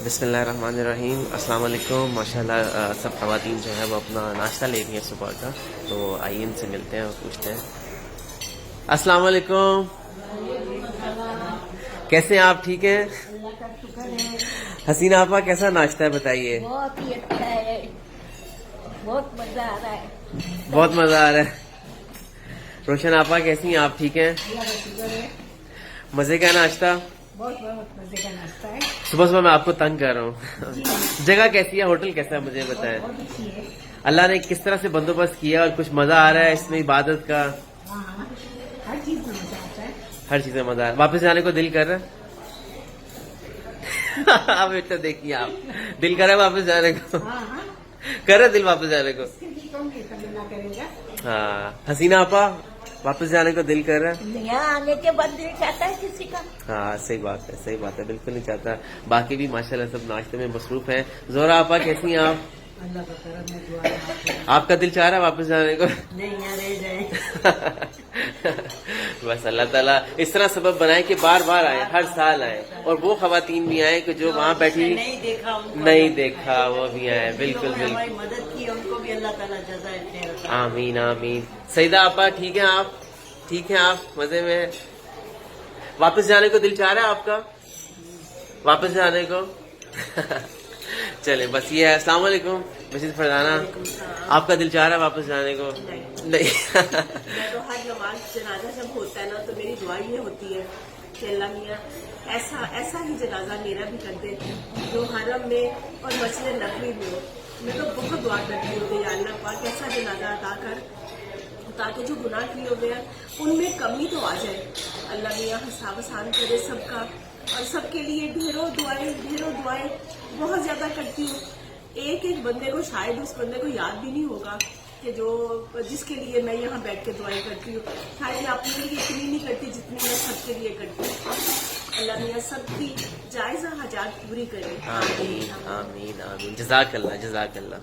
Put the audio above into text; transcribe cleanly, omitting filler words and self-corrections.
بسم اللہ الرحمن الرحیم. السلام علیکم. ماشاءاللہ سب خواتین جو ہے وہ اپنا ناشتہ لے رہی ہیں صبح کا, تو آئیے ان سے ملتے ہیں اور پوچھتے ہیں. السلام علیکم, کیسے ہیں آپ؟ ٹھیک ہیں؟ اللہ کا شکر ہے. حسینہ آپا کیسا ناشتہ ہے بتائیے؟ بہت ہی اچھا ہے, بہت مزہ آ رہا ہے. بہت مزہ آ رہا ہے. روشن آپا کیسی ہیں آپ؟ ٹھیک ہیں؟ اللہ کا شکر ہے. مزے کا ناشتہ؟ بہت بہت مزے کا ناشتہ ہے. صبح صبح میں آپ کو تنگ کر رہا ہوں. جگہ کیسی ہے؟ ہوٹل کیسا ہے مجھے بتائیں. بہت اچھی ہے. اللہ نے کس طرح سے بندوبست کیا اور کچھ مزہ آ رہا ہے اس میں عبادت کا؟ ہاں, ہر چیز میں مزہ آتا ہے. ہر چیز میں مزہ آ رہا ہے. واپس جانے کو دل کر رہا ہے؟ اب بیٹا دیکھیے آپ, دل کر رہا ہے واپس جانے کو؟ ہاں ہاں, کر رہا ہے دل واپس جانے کو؟ اس کے لیے کون کیسا ملنا کرے گا. ہاں. حسینہ آپا واپس جانے کو دل کر رہا ہے؟ یہاں آنے کے بعد دل چاہتا ہے کسی کا. ہاں صحیح بات ہے, صحیح بات ہے, بالکل نہیں چاہتا. باقی بھی ماشاءاللہ سب ناشتے میں مصروف ہیں. زہرا آپا کیسی ہیں آپ؟ اللہ کا کرم ہے, دعا ہے. آپ کا دل چاہ رہا ہے واپس جانے کو؟ نہیں یہاں رہ جائیں. بس اللہ تعالیٰ اس طرح سبب بنائے کہ بار بار آئے, ہر سال آئے, اور وہ خواتین بھی آئیں کہ جو وہاں بیٹھی نہیں دیکھا ان کو, نہیں دیکھا وہ بھی آئے. بالکل ہماری بالکل. مدد کی, ان کو بھی اللہ تعالیٰ جزائے خیر عطا. آمین آمین. سیدہ آپا ٹھیک ہیں آپ؟ ٹھیک ہیں آپ؟ مزے میں ہیں؟ واپس جانے کو دل چاہ رہا ہے آپ کا؟ واپس جانے کو؟ چلیں بس یہ ہے. السلام علیکم مسز فرزانہ, آپ کا دل چاہ رہا ہے واپس جانے کو؟ نہیں. میں تو ہر نماز جنازہ جب ہوتا ہے نا تو میری دعا یہ ہوتی ہے کہ اللہ میاں ایسا ہی جنازہ میرا بھی کر دے جو حرم میں اور مسجد نبوی میں ہو. میں تو بہت دعا کرتی ہوں کہ یا اللہ پاک ایسا جنازہ عطا کر تاکہ جو گناہ کیے ہوئے ہیں ان میں کمی تو آ جائے. اللہ میاں حساب آسان کرے سب کا, اور سب کے لیے ڈھیروں دعائیں بہت زیادہ کرتی ہوں. ایک بندے کو شاید اس بندے کو یاد بھی نہیں ہوگا کہ جس کے لیے میں یہاں بیٹھ کے دعائیں کرتی ہوں. شاید میں اپنے لیے اتنی نہیں کرتی جتنی میں سب کے لیے کرتی ہوں. اللہ میاں سب کی جائزہ حاجات پوری کرے. آمین آمین آمین. جزاک اللہ جزاک اللہ.